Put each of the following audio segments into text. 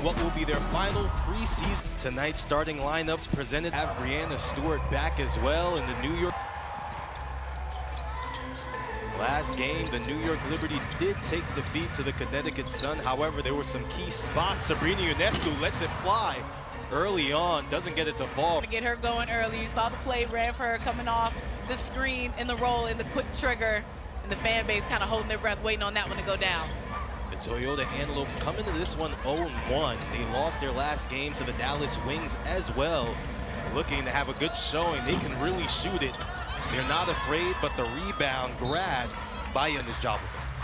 what will be their final preseason. Tonight's starting lineups presented have Brianna Stewart back as well in the New York. Last game, the New York Liberty did take defeat to the Connecticut Sun. However, there were some key spots. Sabrina lets it fly early on, doesn't get it to fall. To get her going early, you saw the play ran for her coming off the screen in the roll in the quick trigger, and the fan base kind of holding their breath, waiting on that one to go down. The Toyota Antelopes come into this one 0-1. They lost their last game to the Dallas Wings as well. Looking to have a good showing. They can really shoot it. They're not afraid, but the rebound grabbed by Antelopes.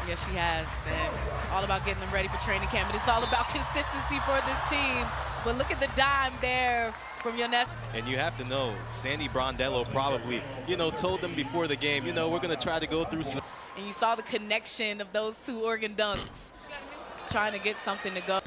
Yes, she has. And all about getting them ready for training camp. And it's all about consistency for this team. But look at the dime there from Ionescu. And you have to know, Sandy Brondello probably, told them before the game, we're going to try to go through some. And you saw the connection of those two Oregon dunks, trying to get something to go.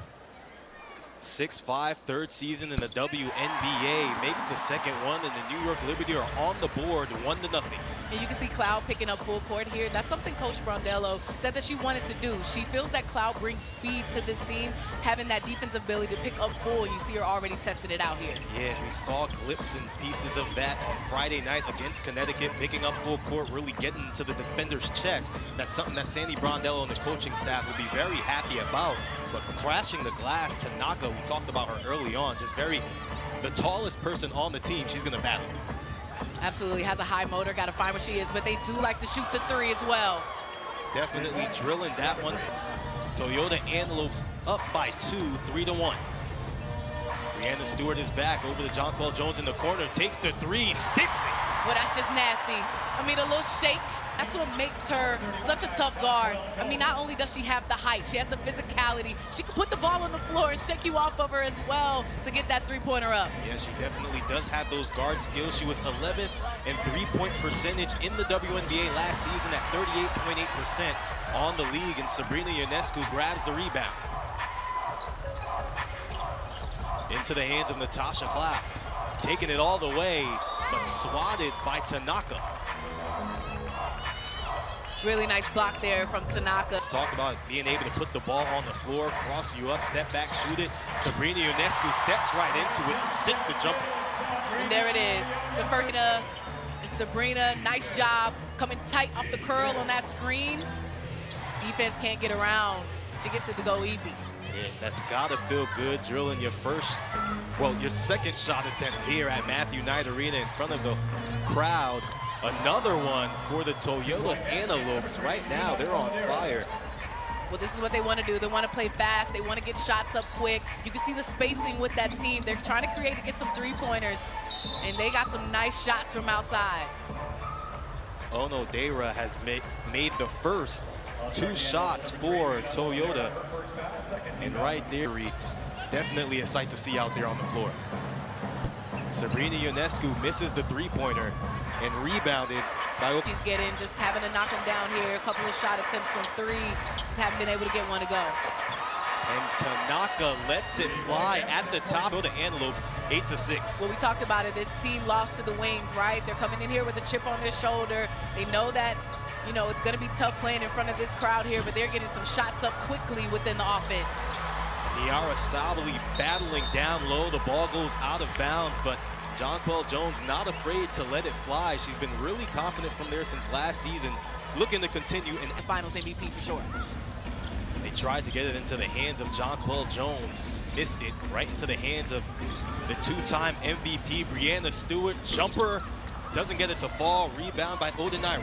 6'5", third season in the WNBA, makes the second one, and the New York Liberty are on the board 1-0. And you can see Cloud picking up full court here. That's something Coach Brondello said that she wanted to do. She feels that Cloud brings speed to this team, having that defensive ability to pick up full. You see her already testing it out here. Yeah, we saw clips and pieces of that on Friday night against Connecticut, picking up full court, really getting to the defender's chest. That's something that Sandy Brondello and the coaching staff will be very happy about. But crashing the glass, Tanaka, we talked about her early on, just the tallest person on the team, she's going to battle. Absolutely, has a high motor, got to find where she is, but they do like to shoot the three as well. Definitely drilling that one. Toyota Antelopes up by 2, 3-1. Brianna Stewart is back over to Jonquel Jones in the corner, takes the three, sticks it. Well, that's just nasty. I mean, a little shake. That's what makes her such a tough guard. I mean, not only does she have the height, she has the physicality. She can put the ball on the floor and shake you off of her as well to get that three-pointer up. Yeah, she definitely does have those guard skills. She was 11th in three-point percentage in the WNBA last season at 38.8% on the league, and Sabrina Ionescu grabs the rebound. Into the hands of Natasha Cloud. Taking it all the way, but swatted by Tanaka. Really nice block there from Tanaka. Let's talk about being able to put the ball on the floor, cross you up, step back, shoot it. Sabrina Ionescu steps right into it and sits the jumper. And there it is. The first, Sabrina, nice job, coming tight off the curl on that screen. Defense can't get around. She gets it to go easy. Yeah, that's gotta feel good, drilling your your second shot attempt here at Matthew Knight Arena in front of the crowd. Another one for the Toyota Antelopes. Right now, they're on fire. Well, this is what they want to do. They want to play fast. They want to get shots up quick. You can see the spacing with that team. They're trying to create to get some three-pointers, and they got some nice shots from outside. Ono Deira has made the first 2 shots for Toyota. And right there, definitely a sight to see out there on the floor. Sabrina Ionescu misses the three-pointer and rebounded by... She's just having to knock him down here. A couple of shot attempts from 3. Just haven't been able to get one to go. And Tanaka lets it fly at the top of the Antelopes, 8-6. Well, we talked about it. This team lost to the Wings, right? They're coming in here with a chip on their shoulder. They know that, it's going to be tough playing in front of this crowd here, but they're getting some shots up quickly within the offense. Niara Stabile battling down low. The ball goes out of bounds, but Jonquel Jones not afraid to let it fly. She's been really confident from there since last season, looking to continue. In the Finals MVP for sure. They tried to get it into the hands of Jonquel Jones. Missed it right into the hands of the 2-time MVP, Brianna Stewart. Jumper, doesn't get it to fall. Rebound by Odenira.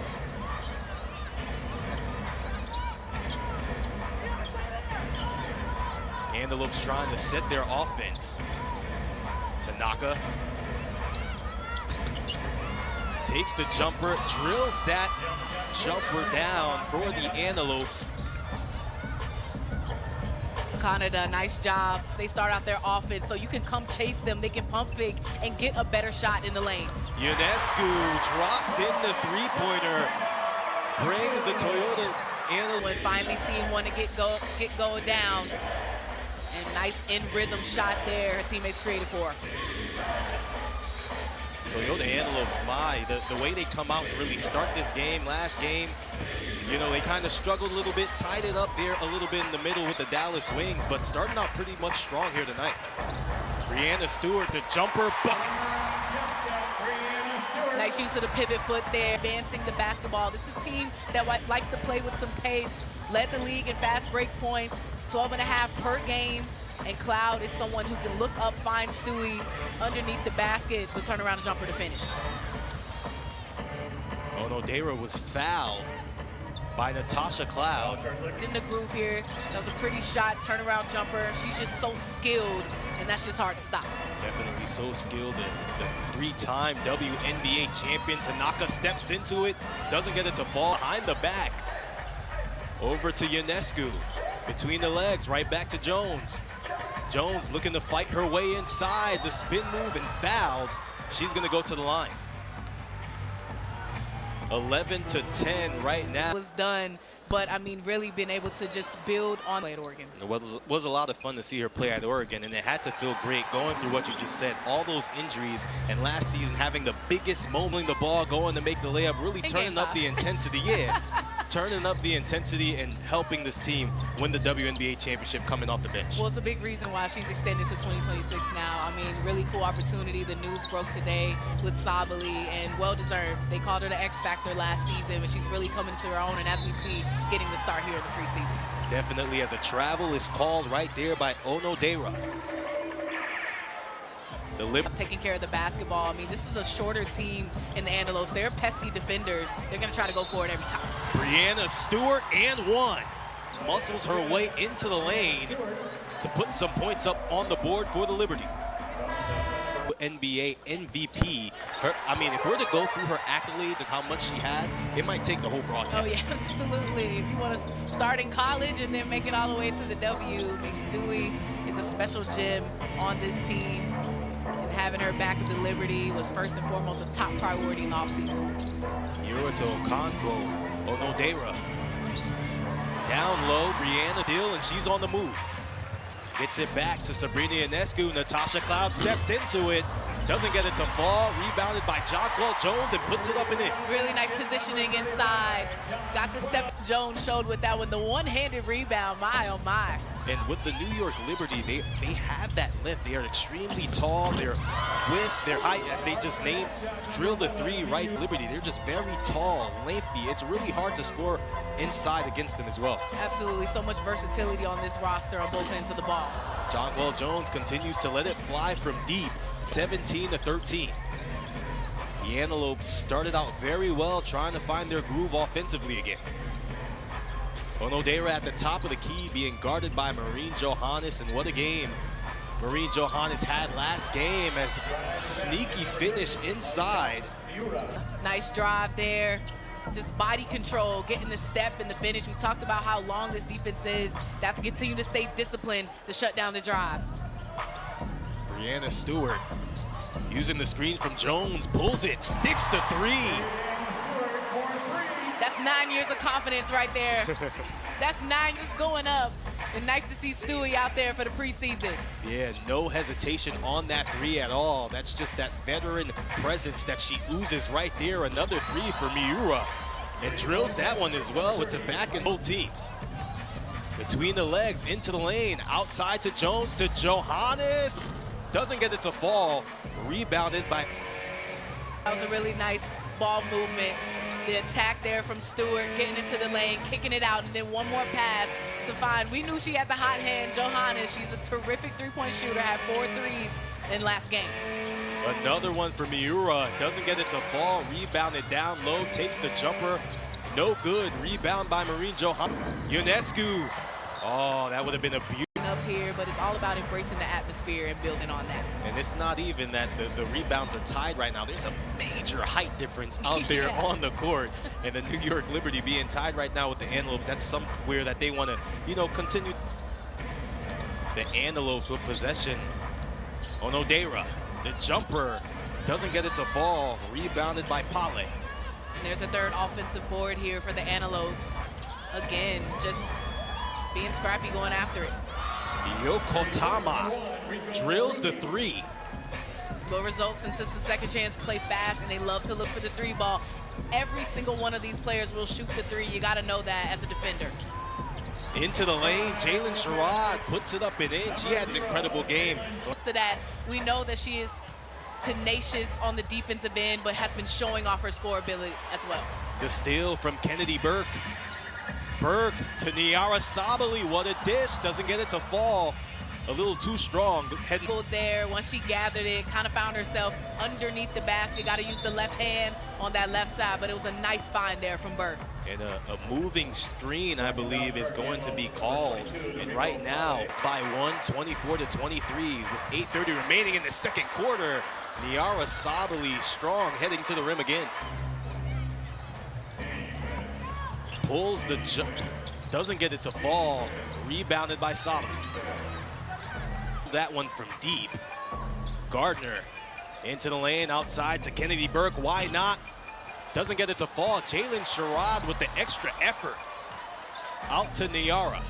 Antelopes trying to set their offense. Tanaka takes the jumper, drills that jumper down for the Antelopes. Canada, nice job. They start out their offense, so you can come chase them. They can pump fake and get a better shot in the lane. Ionescu drops in the three-pointer, brings the Toyota Antelopes. When finally seeing one to get going down. And nice in-rhythm shot there. Her teammates created for her. Toyota Antelopes, the way they come out and really start this game, last game, You know, they kind of struggled a little bit, tied it up there a little bit in the middle with the Dallas Wings, but starting out pretty much strong here tonight. Brianna Stewart, the jumper, buckets. Nice use of the pivot foot there, advancing the basketball. This is a team that likes to play with some pace, led the league in fast break points, 12.5 per game. And Cloud is someone who can look up, find Stewie underneath the basket, the turnaround jumper to finish. Onodera was fouled by Natasha Cloud. In the groove here, that was a pretty shot, turnaround jumper. She's just so skilled, and that's just hard to stop. Definitely so skilled. The three-time WNBA champion. Tanaka steps into it, doesn't get it to fall. Behind the back, over to Ionescu. Between the legs, right back to Jones. Jones looking to fight her way inside. The spin move and fouled. She's going to go to the line. 11-10 right now. Was done, but I mean, really been able to just build on at Oregon. It was a lot of fun to see her play at Oregon, and it had to feel great going through what you just said. All those injuries, and last season having the biggest moment, the ball going to make the layup, really turning up the intensity. Yeah, turning up the intensity and helping this team win the WNBA championship coming off the bench. Well, it's a big reason why she's extended to 2026 now. I mean, really cool opportunity. The news broke today with Sabali, and well-deserved. They called her the X Factor last season, but she's really coming to her own, and as we see, getting the start here in the preseason. Definitely, as a travel is called right there by Onodera. Taking care of the basketball. I mean, this is a shorter team in the Antelopes. They're pesky defenders. They're going to try to go for it every time. Brianna Stewart and one. Muscles her way into the lane to put some points up on the board for the Liberty. NBA MVP. I mean, if we're to go through her accolades and how much she has, it might take the whole broadcast. Oh, yeah, absolutely. If you want to start in college and then make it all the way to the W, I mean, Stewie is a special gem on this team. And having her back at the Liberty was first and foremost a top priority in the offseason. Yurato Okonkwo, Onodera. Down low, Brianna Dill, and she's on the move. Gets it back to Sabrina Ionescu. Natasha Cloud steps into it. Doesn't get it to fall. Rebounded by Jonquel Jones and puts it up and in. Really nice positioning inside. Got the step Jones showed with that one. The one-handed rebound, my oh my. And with the New York Liberty, they have that length. They are extremely tall. Their width, their height, as they just named, drill the three right Liberty. They're just very tall, lengthy. It's really hard to score inside against them as well. Absolutely, so much versatility on this roster on both ends of the ball. Jonquel Jones continues to let it fly from deep, 17-13. The Antelopes started out very well, trying to find their groove offensively again. Onodera at the top of the key, being guarded by Maureen Johannes, and what a game Maureen Johannes had last game, as sneaky finish inside. Nice drive there, just body control, getting the step and the finish. We talked about how long this defense is. They have to continue to stay disciplined to shut down the drive. Brianna Stewart using the screen from Jones, pulls it, sticks the three. That's 9 years of confidence right there. That's 9 years going up. And nice to see Stewie out there for the preseason. Yeah, no hesitation on that three at all. That's just that veteran presence that she oozes right there. Another three for Miura. And drills that one as well. It's a back in both teams. Between the legs, into the lane, outside to Jones, to Johannes. Doesn't get it to fall. Rebounded by... That was a really nice ball movement. The attack there from Stewart, getting into the lane, kicking it out, and then one more pass to find. We knew she had the hot hand, Johannes. She's a terrific three-point shooter, had 4 threes in last game. Another one for Miura, doesn't get it to fall, rebounded down low, takes the jumper, no good. Rebound by Maureen Johannes. Ionescu, oh, that would have been a beautiful. Up here, but it's all about embracing the atmosphere and building on that. And it's not even that the rebounds are tied right now. There's a major height difference out there on the court. And the New York Liberty being tied right now with the Antelopes, that's somewhere that they want to, you know, continue. The Antelopes with possession. Onodera, the jumper, doesn't get it to fall. Rebounded by Pale. And there's a third offensive board here for the Antelopes. Again, just being scrappy, going after it. Yokotama drills the three. Good results since it's the second chance, play fast, and they love to look for the three ball. Every single one of these players will shoot the three. You got to know that as a defender. Into the lane, Jalen Sherrod puts it up and in. She had an incredible game. To that, we know that she is tenacious on the defensive end, but has been showing off her score ability as well. The steal from Kennedy Burke. Burke to Niara Sabali. What a dish. Doesn't get it to fall. A little too strong. There, once she gathered it, kind of found herself underneath the basket. Got to use the left hand on that left side, but it was a nice find there from Burke. And a moving screen, I believe, is going to be called. And right now, by 1, 24-23, with 8:30 remaining in the second quarter, Niara Sabali strong, heading to the rim again. Pulls the jump, doesn't get it to fall. Rebounded by Sabali. That one from deep. Gardner into the lane, outside to Kennedy Burke. Why not? Doesn't get it to fall. Jalen Sherrod with the extra effort. Out to Niara.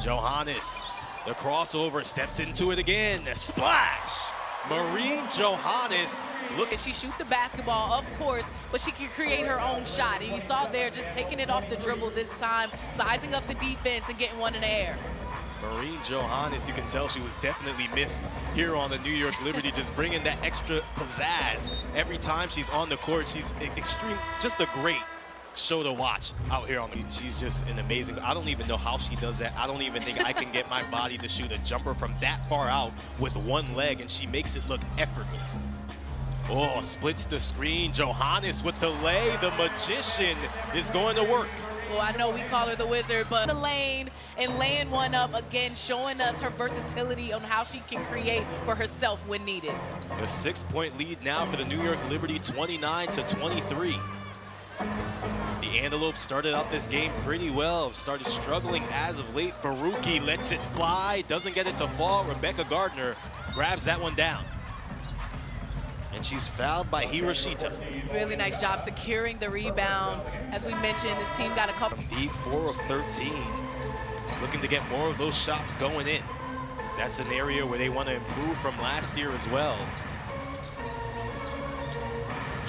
Johannes, the crossover, steps into it again. Splash! Maureen Johannes. Look at she shoot the basketball, of course, but she can create her own shot. And you saw there just taking it off the dribble this time, sizing up the defense and getting one in the air. Maureen Johannes, you can tell she was definitely missed here on the New York Liberty, just bringing that extra pizzazz. Every time she's on the court, she's extreme, just a great show to watch out here on the, she's just an amazing, I don't even know how she does that. I don't even think I can get my body to shoot a jumper from that far out with one leg, and she makes it look effortless. Oh, splits the screen. Johannes with the lay. The magician is going to work. Well, I know we call her the wizard, but the lane and laying one up again, showing us her versatility on how she can create for herself when needed. A 6-point lead now for the New York Liberty, 29-23. The Antelopes started out this game pretty well, started struggling as of late. Faruqi lets it fly, doesn't get it to fall. Rebecca Gardner grabs that one down. And she's fouled by Hiroshita. Really nice job securing the rebound. As we mentioned, this team got a couple. From deep, 4 of 13. Looking to get more of those shots going in. That's an area where they want to improve from last year as well.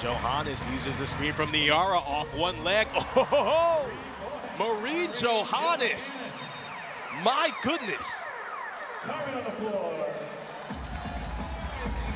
Johannes uses the screen from Niara off one leg. Oh, Maureen Johannes. My goodness.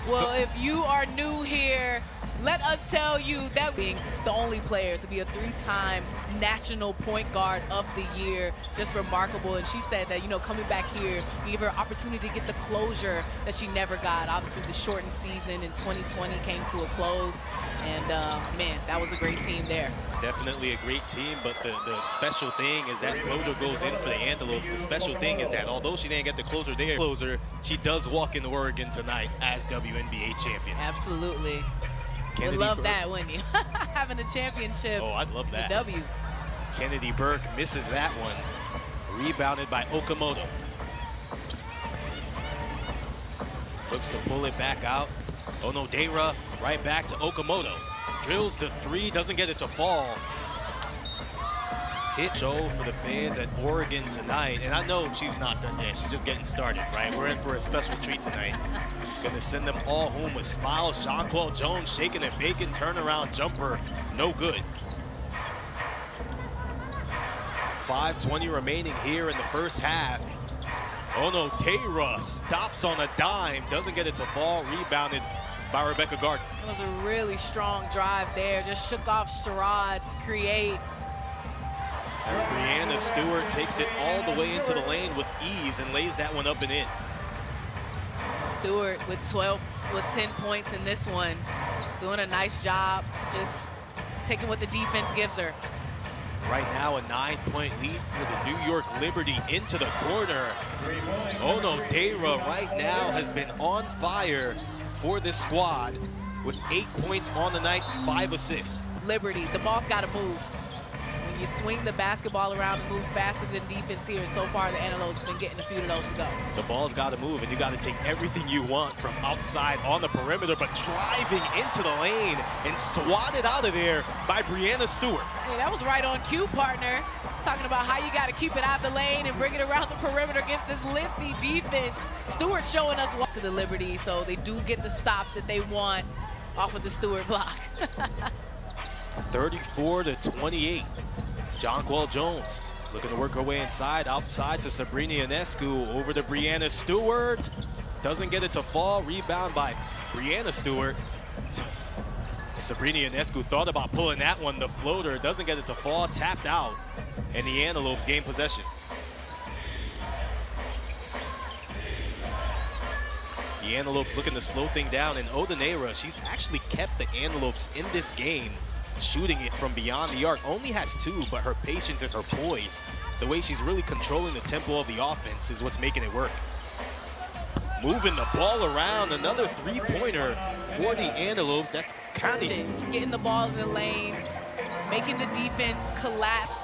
Well, if you are new here, let us tell you that being the only player to be a 3-time national point guard of the year, just remarkable. And she said that, you know, coming back here, gave her opportunity to get the closure that she never got. Obviously, the shortened season in 2020 came to a close. And, man, that was a great team there. Definitely a great team, but the special thing is that floater goes in for the Antelopes. The special thing is that although she didn't get the closer there, she does walk into Oregon tonight as WNBA champion. Absolutely. Kennedy Would love Burke. that, wouldn't you? Having a championship. Oh, I'd love that. W. Kennedy Burke misses that one. Rebounded by Okamoto. Looks to pull it back out. Oh no, Dayra right back to Okamoto. Drills the 3, doesn't get it to fall. Hit show for the fans at Oregon tonight. And I know she's not done yet. She's just getting started, right? We're in for a special treat tonight. Gonna send them all home with smiles. Jonquel Jones shaking and baking, turnaround jumper, no good. 5:20 remaining here in the first half. Oh no, Dayra stops on a dime, doesn't get it to fall, rebounded by Rebecca Gardner. It was a really strong drive there, just shook off Sherrod to create. As Brianna Stewart takes it all the way into the lane with ease and lays that one up and in. Stewart with 10 points in this one, doing a nice job, just taking what the defense gives her. Right now a 9-point lead for the New York Liberty into the corner. Oh no, Dayra right now has been on fire for this squad with 8 points on the night, 5 assists. Liberty, the ball's got to move. When you swing the basketball around, it moves faster than defense here. So far, the Antelopes have been getting a few of those to go. The ball's got to move, and you got to take everything you want from outside on the perimeter, but driving into the lane and swatted out of there by Brianna Stewart. Hey, that was right on cue, partner. Talking about how you got to keep it out of the lane and bring it around the perimeter against this lengthy defense. Stewart showing us what to the Liberty, so they do get the stop that they want. off of the Stewart block. 34-28. Jonquel Jones looking to work her way inside, outside to Sabrina Ionescu, over to Breanna Stewart. Doesn't get it to fall, rebound by Breanna Stewart. Sabrina Ionescu thought about pulling that one, the floater, doesn't get it to fall, tapped out, and the Antelopes gain possession. The Antelopes looking to slow things down, and Odenera, she's actually kept the Antelopes in this game, shooting it from beyond the arc. Only has 2, but her patience and her poise, the way she's really controlling the tempo of the offense is what's making it work. Moving the ball around, another three-pointer for the Antelopes. That's kind of getting the ball in the lane, making the defense collapse,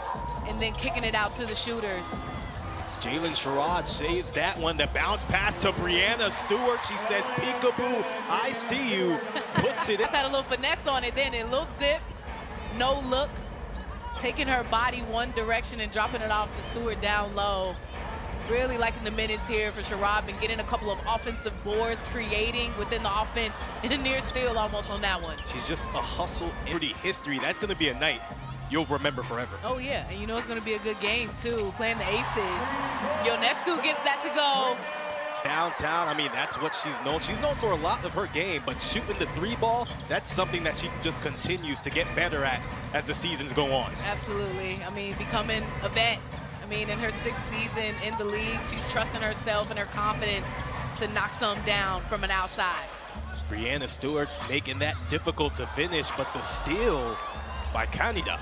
and then kicking it out to the shooters. Jalen Sherrod saves that one. The bounce pass to Breanna Stewart. She says, peekaboo, I see you. Puts it in. Had a little finesse on it then, a little zip, no look, taking her body one direction and dropping it off to Stewart down low. Really liking the minutes here for Sherrod, and getting a couple of offensive boards, creating within the offense, and a near steal almost on that one. She's just a hustle in history. That's going to be a night you'll remember forever. Oh yeah, and you know it's going to be a good game too, playing the aces. Ionescu gets that to go. Downtown, I mean, that's what she's known. She's known for a lot of her game, but shooting the 3-ball, that's something that she just continues to get better at as the seasons go on. Absolutely. I mean, becoming a vet. I mean, in her 6th season in the league, she's trusting herself and her confidence to knock some down from an outside. Breanna Stewart making that difficult to finish, but the steal by Canada.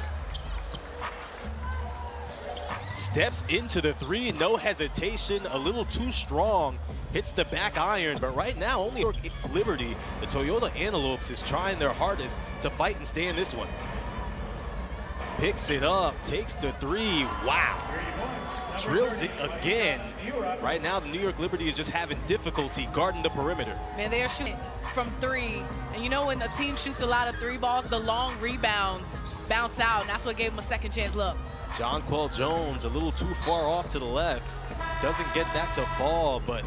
Steps into the 3, no hesitation, a little too strong, hits the back iron, but right now only Liberty, the Toyota Antelopes, is trying their hardest to fight and stay in this one. Picks it up, takes the 3, wow. Drills it again. Right now, the New York Liberty is just having difficulty guarding the perimeter. Man, they are shooting from 3. And you know when a team shoots a lot of 3 balls, the long rebounds bounce out, and that's what gave them a second chance look. Jonquel Jones a little too far off to the left. Doesn't get that to fall, but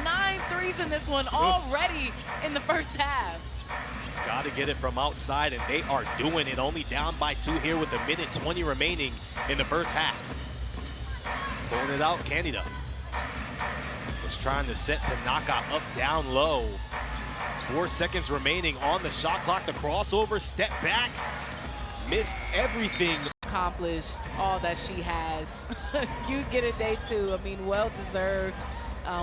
9 threes in this one already in the first half. Got to get it from outside, and they are doing it. Only down by 2 here with 1:20 remaining in the first half. Pulling it out, Canada was trying to set to knock out up, down low. 4 seconds remaining on the shot clock. The crossover, step back, missed everything. Accomplished all that she has. You get a day 2. I mean, well deserved.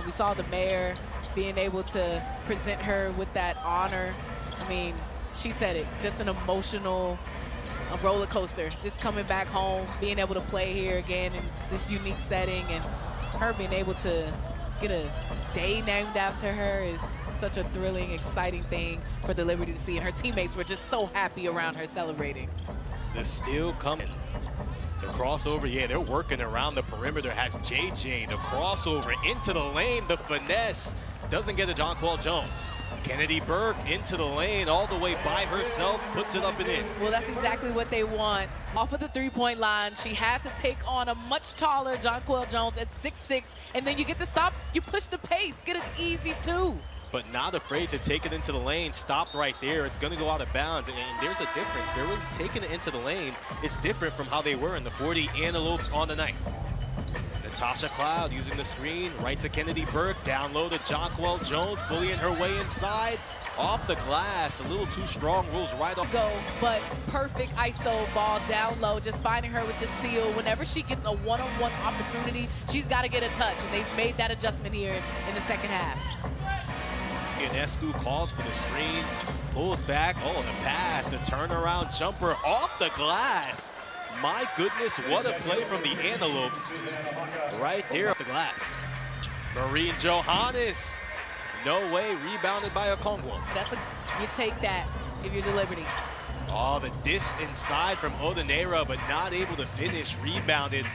We saw the mayor being able to present her with that honor. I mean, she said it, just an emotional roller coaster, just coming back home, being able to play here again in this unique setting, and her being able to get a day named after her is such a thrilling, exciting thing for the Liberty to see, and her teammates were just so happy around her celebrating. The steal coming. The crossover, yeah, they're working around the perimeter. Has JJ, the crossover into the lane, the finesse. Doesn't get to Jonquel Jones. Kennedy Burke into the lane all the way by herself, puts it up and in. Well, that's exactly what they want. Off of the 3-point line, she had to take on a much taller Jonquel Jones at 6'6", and then you get to stop, you push the pace, get it easy too. But not afraid to take it into the lane, stopped right there. It's gonna go out of bounds, and there's a difference. They're really taking it into the lane. It's different from how they were in the 40 Antelopes on the night. Natasha Cloud using the screen, right to Kennedy Burke, down low to Jonquel Jones, bullying her way inside, off the glass, a little too strong, rolls right off. Go, but perfect ISO ball down low, just finding her with the seal. Whenever she gets a one-on-one opportunity, she's got to get a touch, and they've made that adjustment here in the second half. Ionescu calls for the screen, pulls back, oh, the pass, the turnaround jumper off the glass. My goodness, what a play from the Antelopes. Right there off the glass. Marine Johannes, no way, rebounded by Okongwu. You take that if you're the Liberty. Oh, the dish inside from Odenera, but not able to finish, rebounded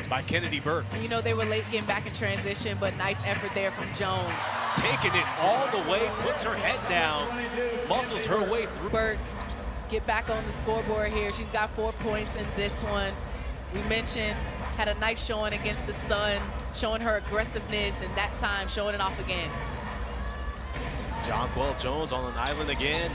by Kennedy Burke. You know, they were late getting back in transition, but nice effort there from Jones. Taking it all the way, puts her head down, muscles her way through. Burke, get back on the scoreboard here. She's got 4 points in this one. We mentioned, had a nice showing against the Sun, showing her aggressiveness, and that time showing it off again. Jonquel Jones on an island again.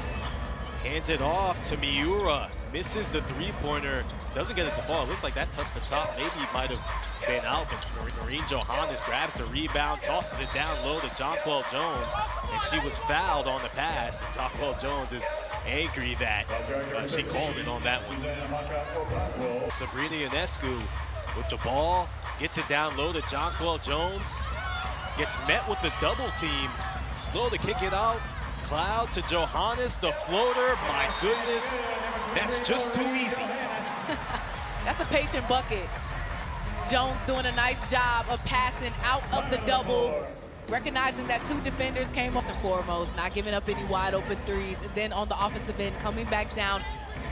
Hands it off to Miura. Misses the three-pointer. Doesn't get it to fall. It looks like that touched the top. Maybe he might have been out, but Maureen Johannes grabs the rebound, tosses it down low to Jonquel Jones, and she was fouled on the pass. And Jonquel Jones is angry that she called it on that one. Sabrina Ionescu with the ball, gets it down low to Jonquel Jones, gets met with the double team, slow to kick it out. Cloud to Johannes, the floater, my goodness, that's just too easy. That's a patient bucket. Jones doing a nice job of passing out of the double, recognizing that two defenders came first and foremost, not giving up any wide open threes, and then on the offensive end, coming back down,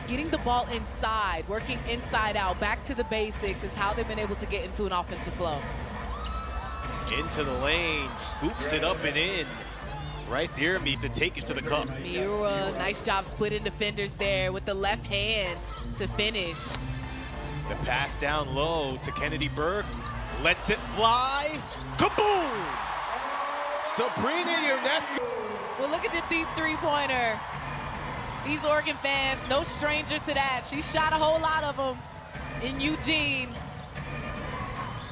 getting the ball inside, working inside out, back to the basics is how they've been able to get into an offensive flow. Into the lane, scoops it up and in. Right there, me to take it to the cup. Miura, nice job splitting defenders there with the left hand to finish. The pass down low to Kennedy Burke, lets it fly, kaboom! Sabrina Ionescu. Well, look at the deep three-pointer. These Oregon fans, no stranger to that. She shot a whole lot of them in Eugene.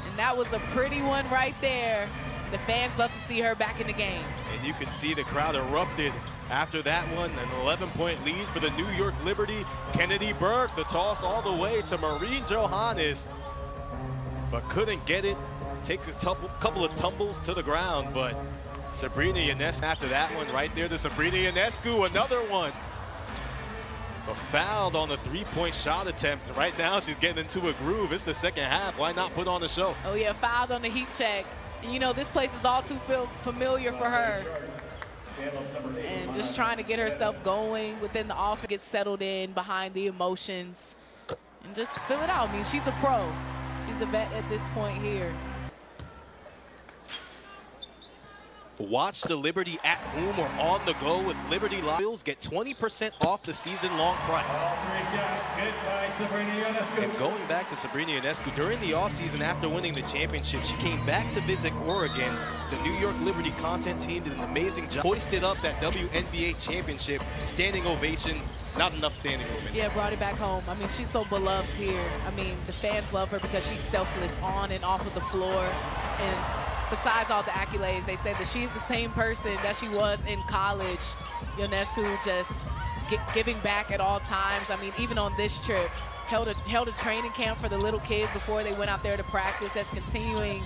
And that was a pretty one right there. The fans love to see her back in the game. And you can see the crowd erupted after that one. An 11-point lead for the New York Liberty. Kennedy Burke, the toss all the way to Maureen Johannes, but couldn't get it. Take a couple of tumbles to the ground, but Sabrina Ionescu after that one right there to Sabrina Ionescu, another one. But fouled on the three-point shot attempt. And right now she's getting into a groove. It's the second half. Why not put on the show? Oh yeah, fouled on the heat check. And you know, this place is all too familiar for her. And just trying to get herself going within the offense, get settled in behind the emotions, and just fill it out. I mean, she's a pro. She's a vet at this point here. Watch the Liberty at home or on the go with Liberty Live. Get 20% off the season-long price. And going back to Sabrina Ionescu, during the offseason after winning the championship, she came back to visit Oregon. The New York Liberty content team did an amazing job. Hoisted up that WNBA championship, standing ovation. Not enough standing ovation. Yeah, brought it back home. I mean, she's so beloved here. I mean, the fans love her because she's selfless on and off of the floor. And besides all the accolades, they said that she's the same person that she was in college. Ionescu just giving back at all times. I mean, even on this trip, held a training camp for the little kids before they went out there to practice. That's continuing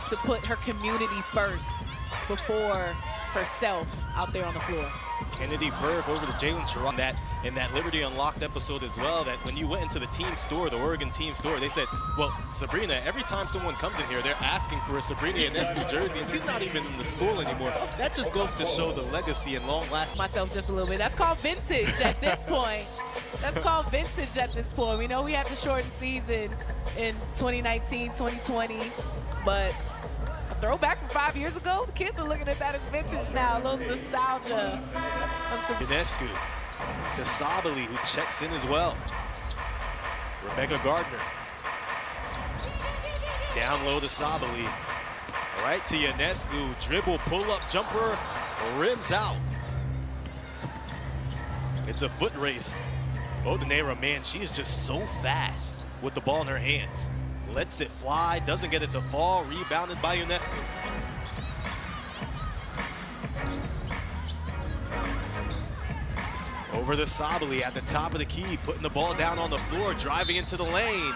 to put her community first before herself out there on the floor. Kennedy Burke over to Jalen Sharon in that Liberty Unlocked episode as well, that when you went into the team store, the Oregon team store, they said, well, Sabrina, every time someone comes in here, they're asking for a Sabrina Ionescu jersey, and she's not even in the school anymore. That just goes to show the legacy and long lasting. Myself just a little bit. That's called vintage at this point. That's called vintage at this point. We know we had the shortened season in 2019, 2020, but a throwback from 5 years ago, the kids are looking at that as vintage now, a little nostalgia. Ionescu to Sabali, who checks in as well. Rebecca Gardner. Down low to Sabali. Right to Ionescu, dribble, pull-up jumper, rims out. It's a foot race. Odenera, man, she is just so fast with the ball in her hands. Lets it fly, doesn't get it to fall, rebounded by Ionescu. Over to Sabali at the top of the key, putting the ball down on the floor, driving into the lane.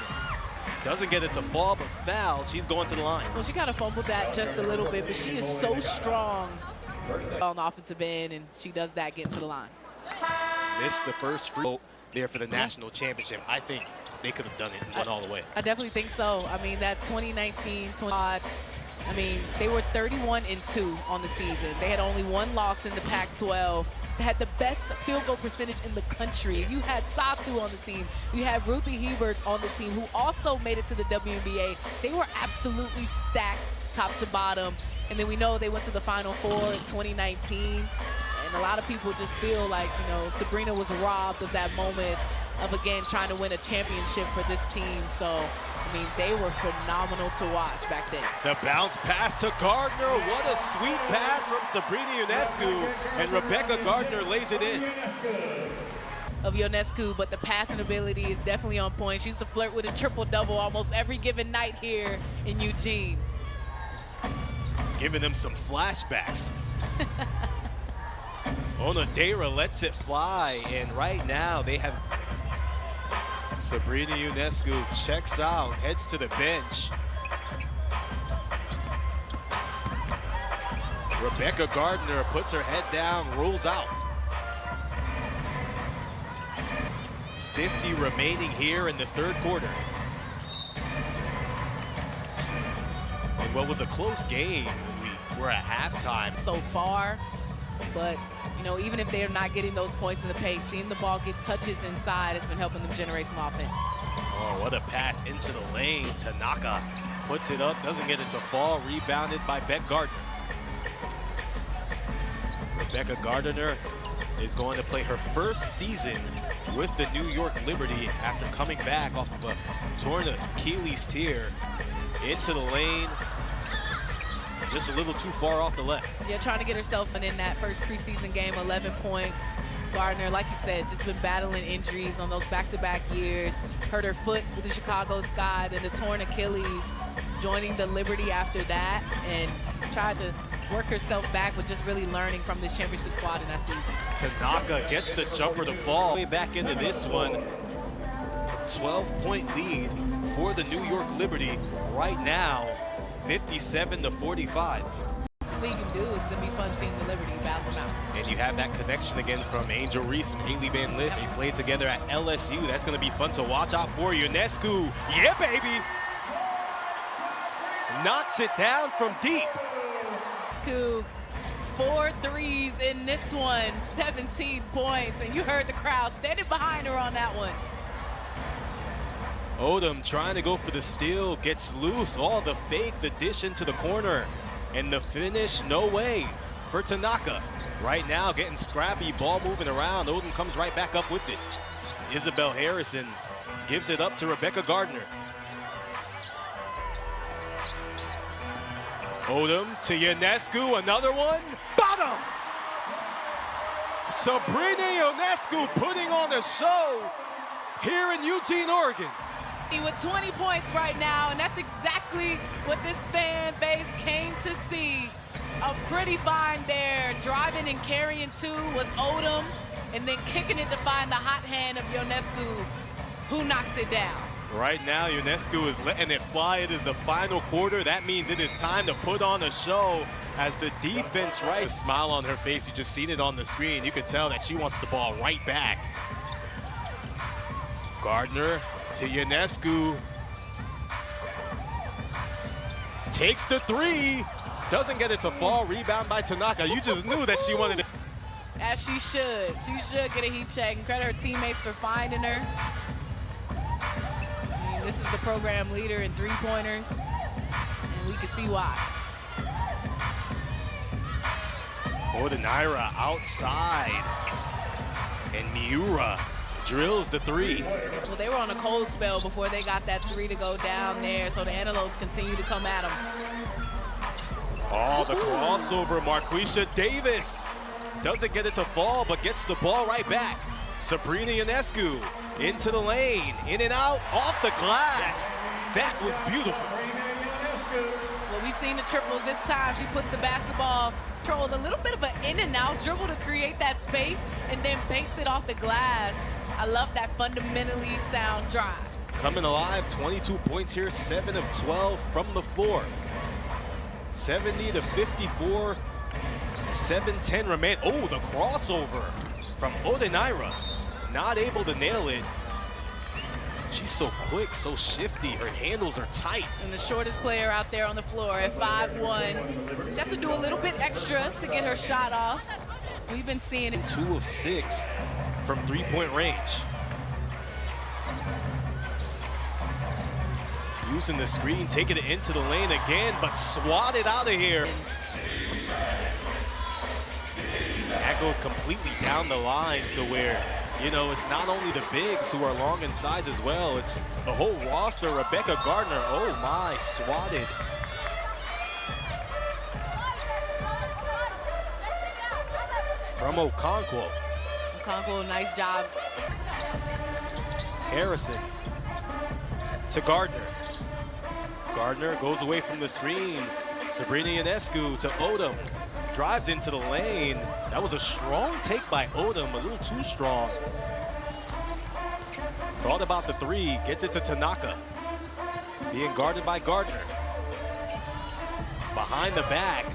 Doesn't get it to fall, but fouled. She's going to the line. Well, she kind of fumbled that just a little bit, but she is so strong on the offensive end, and she does that getting to the line. Missed the first free throw there for the national championship. I think they could have done it and went all the way. I definitely think so. I mean, that 2019-20, I mean, they were 31-2 on the season. They had only one loss in the Pac-12. They had the best field goal percentage in the country. You had Satu on the team. You had Ruthie Hebert on the team, who also made it to the WNBA. They were absolutely stacked top to bottom. And then we know they went to the Final Four in 2019. And a lot of people just feel like, you know, Sabrina was robbed of that moment of, again, trying to win a championship for this team. So, I mean, they were phenomenal to watch back then. The bounce pass to Gardner. What a sweet pass from Sabrina Ionescu. And Rebecca Gardner lays it in. of Ionescu, but the passing ability is definitely on point. She used to flirt with a triple-double almost every given night here in Eugene. Giving them some flashbacks. Onodera lets it fly, and right now they have Sabrina Ionescu checks out, heads to the bench. Rebecca Gardner puts her head down, rolls out. 50 remaining here in the third quarter. And what was a close game, we were at halftime. So far, but you know, even if they're not getting those points in the paint, seeing the ball get touches inside has been helping them generate some offense. Oh, what a pass into the lane. Tanaka puts it up, doesn't get it to fall, rebounded by Beck Gardner. Rebecca Gardner is going to play her first season with the New York Liberty after coming back off of a torn Achilles tear. Into the lane, just a little too far off the left. Yeah, trying to get herself in that first preseason game, 11 points. Gardner, like you said, just been battling injuries on those back-to-back years. Hurt her foot with the Chicago Sky, then the torn Achilles, joining the Liberty after that, and tried to work herself back with just really learning from this championship squad in that season. Tanaka gets the jumper to fall. Way back into this one, 12-point lead for the New York Liberty right now, 57-45. What we can do, it's going to be fun seeing the Liberty battle them out. And you have that connection again from Angel Reese and Haley Van Lith. They played together at LSU. That's going to be fun to watch out for. Ionescu, yeah, baby! Knocks it down from deep. 4 threes in this one, 17 points, and you heard the crowd standing behind her on that one. Odom trying to go for the steal, gets loose. Oh, the fake, the dish into the corner. And the finish, no way for Tanaka. Right now, getting scrappy, ball moving around. Odom comes right back up with it. Isabel Harrison gives it up to Rebecca Gardner. Odom to Ionescu, another one. Bottoms! Sabrina Ionescu putting on a show here in Eugene, Oregon. With 20 points right now, and that's exactly what this fan base came to see. A pretty find there. Driving and carrying two was Odom, and then kicking it to find the hot hand of Ionescu, who knocks it down. Right now, Ionescu is letting it fly. It is the final quarter. That means it is time to put on a show as the defense, right? A smile on her face. You just seen it on the screen. You can tell that she wants the ball right back. Gardner to Ionescu. Takes the three. Doesn't get it to fall. Rebound by Tanaka. You just knew that she wanted it. As she should. She should get a heat check, and credit her teammates for finding her. This is the program leader in three-pointers, and we can see why. Onodera outside, and Miura drills the three. Well, they were on a cold spell before they got that three to go down there, so the Antelopes continue to come at them. Oh, the crossover, Marquisha Davis doesn't get it to fall, but gets the ball right back. Sabrina Ionescu into the lane, in and out, off the glass. That was beautiful. Well, we've seen the triples this time. She puts the basketball, controlled a little bit of an in and out dribble to create that space, and then banks it off the glass. I love that fundamentally sound drive. Coming alive, 22 points here, 7 of 12 from the floor. 70-54, 7:10 remain. Oh, the crossover from Onodera. Not able to nail it. She's so quick, so shifty. Her handles are tight. And the shortest player out there on the floor at 5'1". She has to do a little bit extra to get her shot off. We've been seeing it. 2 of 6 from three-point range. Using the screen, taking it into the lane again, but swatted out of here. That goes completely down the line to where, you know, it's not only the bigs who are long in size as well, it's the whole roster. Rebecca Gardner, oh my, swatted. From Okonkwo. Okonkwo, nice job. Harrison to Gardner. Gardner goes away from the screen. Sabrina Ionescu to Odom. Drives into the lane. That was a strong take by Odom, a little too strong. Thought about the three, gets it to Tanaka. Being guarded by Gardner. Behind the back.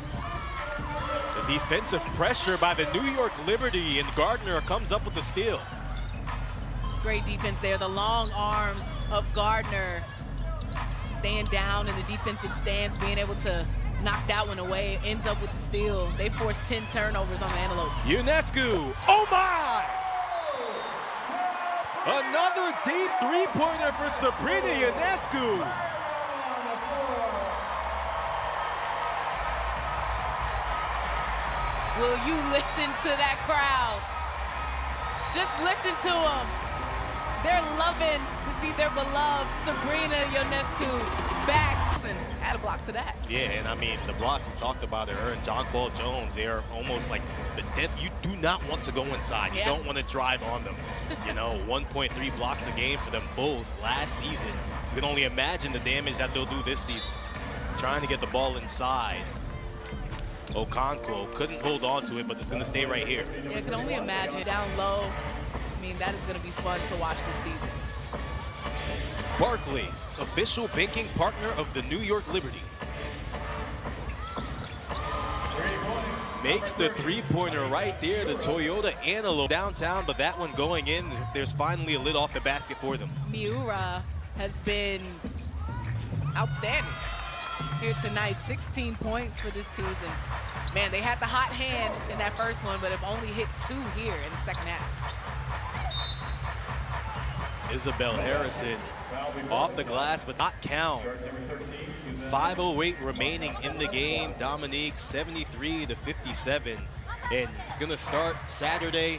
The defensive pressure by the New York Liberty, and Gardner comes up with the steal. Great defense there. The long arms of Gardner staying down in the defensive stance, being able to knock that one away. Ends up with the steal. They forced 10 turnovers on the Antelopes. Ionescu, oh my! Another deep three-pointer for Sabrina Ionescu. Will you listen to that crowd? Just listen to them. They're loving to see their beloved Sabrina Ionescu back. And add a block to that. Yeah, and I mean, the blocks we talked about are her and John Paul Jones. They are almost like the depth. You do not want to go inside. You don't want to drive on them. You know, 1.3 blocks a game for them both last season. You can only imagine the damage that they'll do this season. Trying to get the ball inside. Okonkwo couldn't hold on to it, but it's going to stay right here. Yeah, I can only imagine. Down low, I mean, that is going to be fun to watch this season. Barclays, official banking partner of the New York Liberty. Makes the three-pointer right there, the Toyota Antelope downtown, but that one going in, there's finally a lid off the basket for them. Miura has been outstanding here tonight. 16 points for this season. Man, they had the hot hand in that first one, but have only hit 2 here in the second half. Isabel Harrison off the glass, but not count. 5:08 remaining in the game. Dominique 73-57, and it's gonna start Saturday.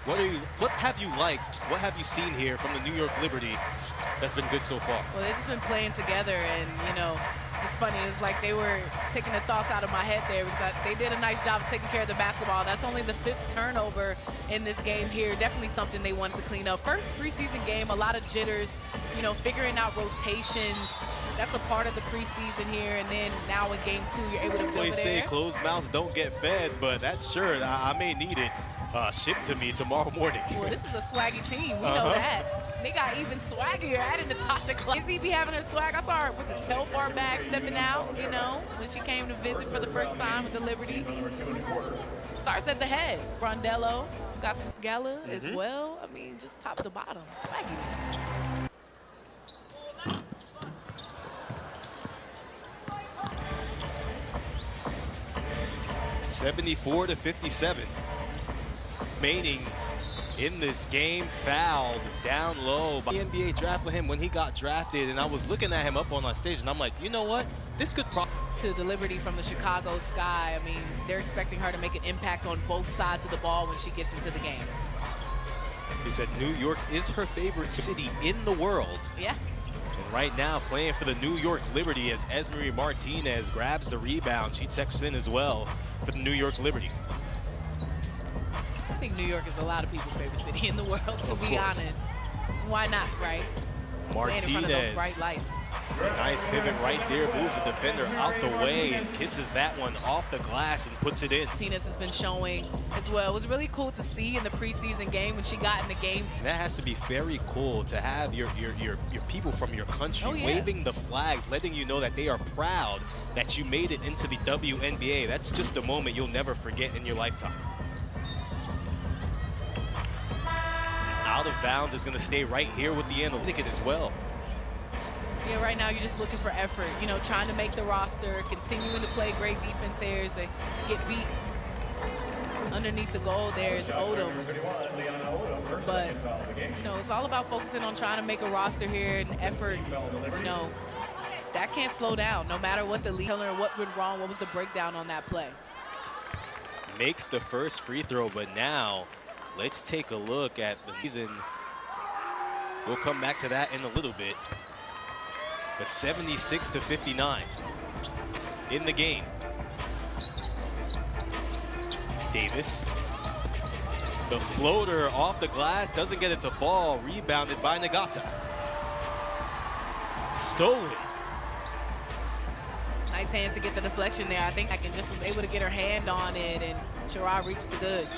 What have you liked? What have you seen here from the New York Liberty that's been good so far? Well, they've just been playing together, and you know, it's funny. It's like they were taking the thoughts out of my head there because they did a nice job of taking care of the basketball. That's only the 5th turnover in this game here. Definitely something they wanted to clean up. First preseason game, a lot of jitters, you know, figuring out rotations. That's a part of the preseason here, and then now in game 2, you're able to build it. They say closed mouths don't get fed, but that's sure. I may need it shipped to me tomorrow morning. Well, this is a swaggy team. We know that. They got even swaggier. Added Natasha Clancy be having her swag. I saw her with the Telfar bag stepping out, you know, when she came to visit for the first time with the Liberty. Starts at the head. Brondello got some gala as well. I mean, just top to bottom. Swagginess. 74-57. Remaining in this game, fouled down low by the NBA draft with him when he got drafted, and I was looking at him up on my stage, and I'm like, you know what? This could probably to the Liberty from the Chicago Sky. I mean, they're expecting her to make an impact on both sides of the ball when she gets into the game. He said New York is her favorite city in the world. Yeah. And right now, playing for the New York Liberty as Esmery Martinez grabs the rebound. She texts in as well for the New York Liberty. I think New York is a lot of people's favorite city in the world, to be honest. Why not, right? Martinez. In front of those bright lights. Nice pivot right there, moves the defender out the way and kisses that one off the glass and puts it in. Martinez has been showing as well. It was really cool to see in the preseason game when she got in the game. And that has to be very cool to have your people from your country waving the flags, letting you know that they are proud that you made it into the WNBA. That's just a moment you'll never forget in your lifetime. Out of bounds is going to stay right here with the Antelopes as well. Yeah, right now you're just looking for effort, you know, trying to make the roster, continuing to play great defense here as they get beat. Underneath the goal there is Odom. But, you know, it's all about focusing on trying to make a roster here and effort. You know, that can't slow down no matter what the lead, what went wrong, what was the breakdown on that play. Makes the first free throw, but now let's take a look at the season. We'll come back to that in a little bit. But 76-59 in the game. Davis The floater off the glass, doesn't get it to fall. Rebounded by Nagata. Stolen. Nice hands to get the deflection there. I think just was able to get her hand on it, and Sherrod reaps the goods.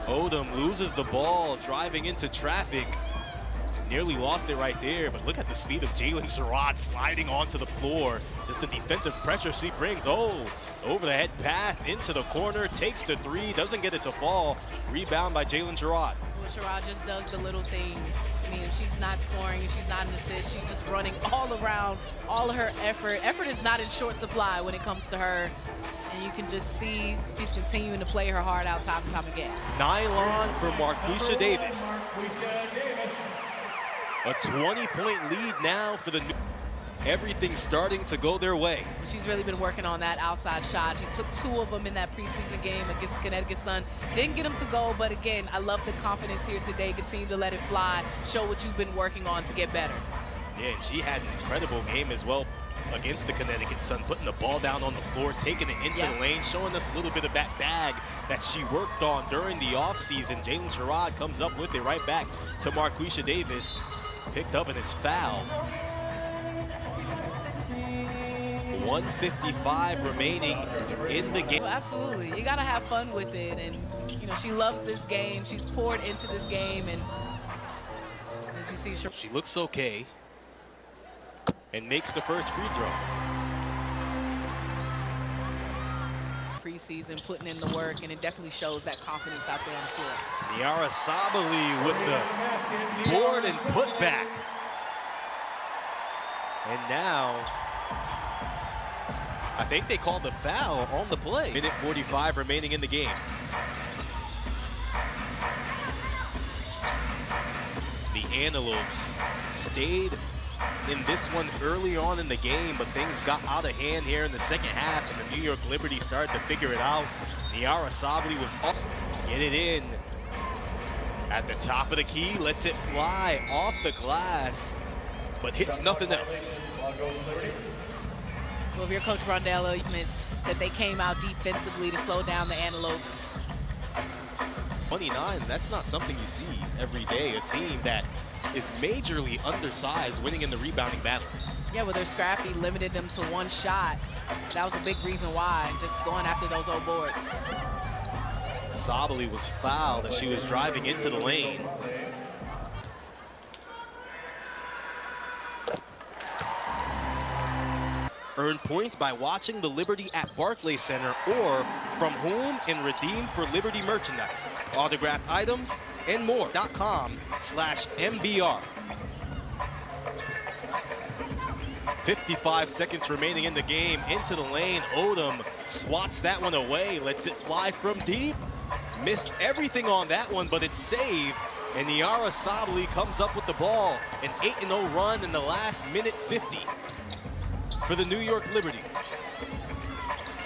Odom loses the ball, driving into traffic. Nearly lost it right there, but look at the speed of Jalen Sherrod sliding onto the floor. Just the defensive pressure she brings. Oh, over the head pass into the corner, takes the three, doesn't get it to fall. Rebound by Jalen Sherrod. Well, Sherrod just does the little things. I mean, if she's not scoring, if she's not an assist, she's just running all around, all of her effort. Effort is not in short supply when it comes to her. And you can just see she's continuing to play her heart out time and time again. Nylon for Marquisha Davis. A 20-point lead now for the New. Everything's starting to go their way. She's really been working on that outside shot. She took 2 of them in that preseason game against Connecticut Sun. Didn't get them to go, but again, I love the confidence here today. Continue to let it fly. Show what you've been working on to get better. Yeah, and she had an incredible game as well against the Connecticut Sun, putting the ball down on the floor, taking it into the lane, showing us a little bit of that bag that she worked on during the offseason. Jalen Sherrod comes up with it right back to Marquisha Davis. Picked up and it's fouled. 1:55 remaining in the game. Well, absolutely, you gotta have fun with it, and you know she loves this game. She's poured into this game, and as you see, she looks okay and makes the first free throw. Preseason, putting in the work, and it definitely shows that confidence out there on the floor. Niara Sabali with the board and put back. And now, I think they called the foul on the play. Minute 45 remaining in the game. The Antelopes stayed in this one early on in the game, but things got out of hand here in the second half, and the New York Liberty started to figure it out. Niara Sabali was up, get it in. At the top of the key, lets it fly off the glass, but hits nothing else. Well, if you're Coach Brondello, that they came out defensively to slow down the Antelopes. 29, that's not something you see every day. A team that is majorly undersized winning in the rebounding battle. Yeah, well, they're scrappy, limited them to 1 shot. That was a big reason why, just going after those old boards. Sabali was fouled as she was driving into the lane. Earn points by watching the Liberty at Barclays Center or from home and redeem for Liberty merchandise, autographed items, and more. .com/MBR. 55 seconds remaining in the game. Into the lane. Odom swats that one away. Lets it fly from deep. Missed everything on that one, but it's saved. And Niara Sabali comes up with the ball. An 8-0 run in the last minute 50 for the New York Liberty.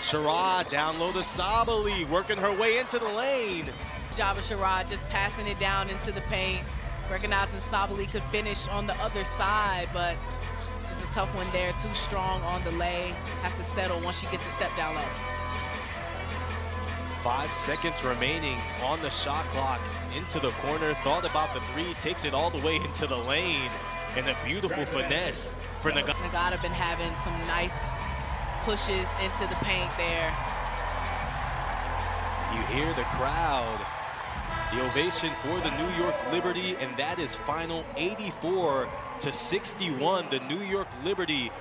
Sherrod down low to Sabali, working her way into the lane. Job of Sherrod just passing it down into the paint, recognizing Sabali could finish on the other side, but just a tough one there. Too strong on the lay. Has to settle once she gets a step down low. 5 seconds remaining on the shot clock. Into the corner, thought about the three, takes it all the way into the lane. And a beautiful finesse for Nagata. Nagata been having some nice pushes into the paint there. You hear the crowd. The ovation for the New York Liberty, and that is final 84-61. The New York Liberty